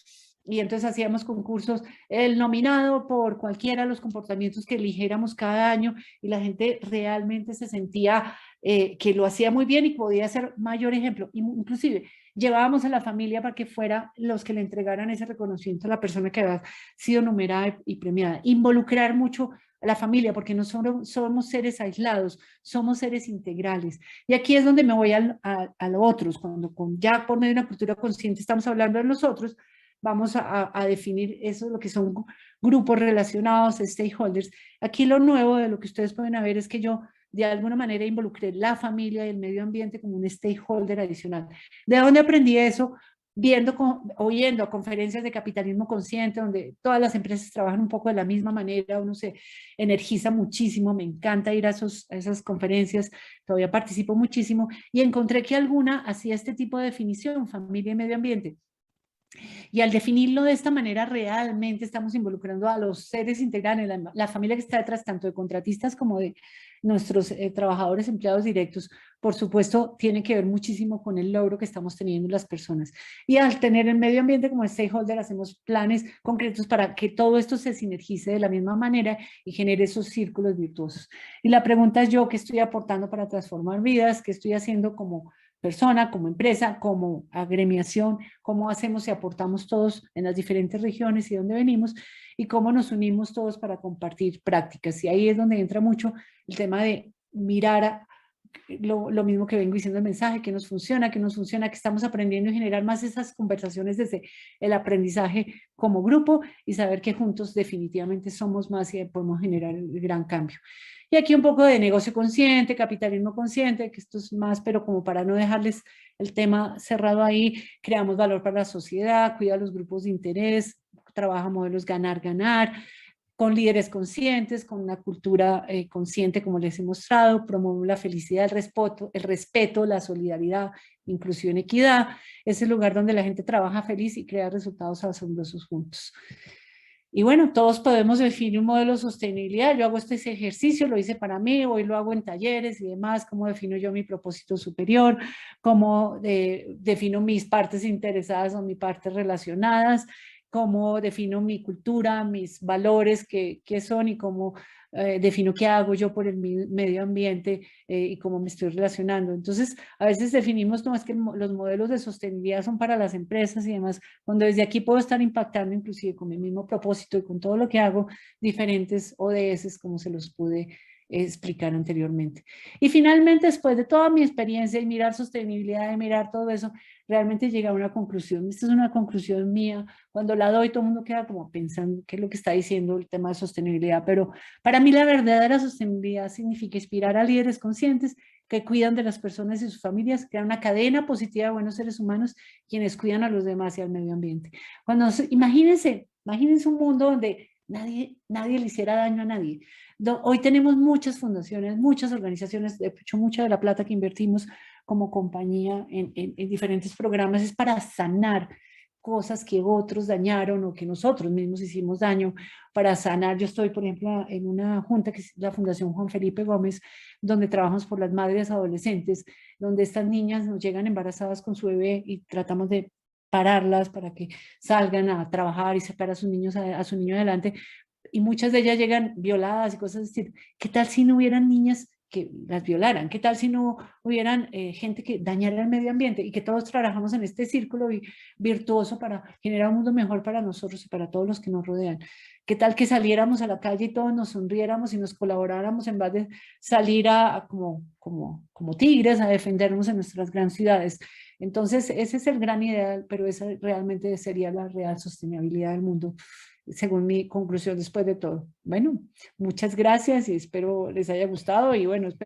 y entonces hacíamos concursos, el nominado por cualquiera de los comportamientos que eligiéramos cada año, y la gente realmente se sentía que lo hacía muy bien y podía ser mayor ejemplo. Inclusive llevábamos a la familia para que fuera los que le entregaran ese reconocimiento a la persona que había sido numerada y premiada. Involucrar mucho a la familia, porque no somos seres aislados, somos seres integrales. Y aquí es donde me voy a los otros, cuando ya por medio de una cultura consciente estamos hablando de los otros, vamos a definir eso, lo que son grupos relacionados, stakeholders. Aquí lo nuevo de lo que ustedes pueden ver es que yo de alguna manera involucré la familia y el medio ambiente como un stakeholder adicional. ¿De dónde aprendí eso? Oyendo a conferencias de capitalismo consciente, donde todas las empresas trabajan un poco de la misma manera, uno se energiza muchísimo, me encanta ir a esas conferencias, todavía participo muchísimo, y encontré que alguna hacía este tipo de definición, familia y medio ambiente. Y al definirlo de esta manera, realmente estamos involucrando a los seres integrales, la familia que está detrás, tanto de contratistas como de nuestros trabajadores empleados directos. Por supuesto, tiene que ver muchísimo con el logro que estamos teniendo las personas. Y al tener el medio ambiente como stakeholder, hacemos planes concretos para que todo esto se sinergice de la misma manera y genere esos círculos virtuosos. Y la pregunta es yo, ¿qué estoy aportando para transformar vidas? ¿Qué estoy haciendo como persona, como empresa, como agremiación? ¿Cómo hacemos y aportamos todos en las diferentes regiones y dónde venimos? Y cómo nos unimos todos para compartir prácticas. Y ahí es donde entra mucho el tema de mirar lo mismo que vengo diciendo el mensaje, que nos funciona, que estamos aprendiendo y generar más esas conversaciones desde el aprendizaje como grupo y saber que juntos definitivamente somos más y podemos generar el gran cambio. Y aquí un poco de negocio consciente, capitalismo consciente, que esto es más, pero como para no dejarles el tema cerrado ahí, creamos valor para la sociedad, cuida los grupos de interés, trabaja modelos ganar-ganar, con líderes conscientes, con una cultura consciente, como les he mostrado, promueve la felicidad, el respeto, la solidaridad, inclusión, equidad. Es el lugar donde la gente trabaja feliz y crea resultados asombrosos juntos. Y bueno, todos podemos definir un modelo de sostenibilidad. Yo hago este ejercicio, lo hice para mí, hoy lo hago en talleres y demás, cómo defino yo mi propósito superior, cómo defino mis partes interesadas o mis partes relacionadas, cómo defino mi cultura, mis valores, qué son, y cómo defino qué hago yo por el medio ambiente y cómo me estoy relacionando. Entonces, a veces definimos, no, es que los modelos de sostenibilidad son para las empresas y demás, cuando desde aquí puedo estar impactando inclusive con mi mismo propósito y con todo lo que hago, diferentes ODS, como se los pude explicar anteriormente. Y finalmente, después de toda mi experiencia y mirar sostenibilidad y mirar todo eso, realmente llegué a una conclusión. Esta es una conclusión mía. Cuando la doy, todo el mundo queda como pensando qué es lo que está diciendo el tema de sostenibilidad, pero para mí la verdadera sostenibilidad significa inspirar a líderes conscientes que cuidan de las personas y sus familias, crear una cadena positiva de buenos seres humanos, quienes cuidan a los demás y al medio ambiente. Imagínense un mundo donde nadie le hiciera daño a nadie. Hoy tenemos muchas fundaciones, muchas organizaciones, de hecho mucha de la plata que invertimos como compañía en diferentes programas es para sanar cosas que otros dañaron o que nosotros mismos hicimos daño, para sanar. Yo estoy, por ejemplo, en una junta que es la Fundación Juan Felipe Gómez, donde trabajamos por las madres adolescentes, donde estas niñas nos llegan embarazadas con su bebé y tratamos de pararlas para que salgan a trabajar y sacar a sus niños, a su niño adelante, y muchas de ellas llegan violadas y cosas así. ¿Qué tal si no hubieran niñas que las violaran? ¿Qué tal si no hubieran gente que dañara el medio ambiente? Y que todos trabajamos en este círculo virtuoso para generar un mundo mejor para nosotros y para todos los que nos rodean. ¿Qué tal que saliéramos a la calle y todos nos sonriéramos y nos colaboráramos en vez de salir como tigres a defendernos en nuestras grandes ciudades? Entonces, ese es el gran ideal, pero esa realmente sería la real sostenibilidad del mundo, según mi conclusión después de todo. Bueno, muchas gracias y espero les haya gustado y bueno, espero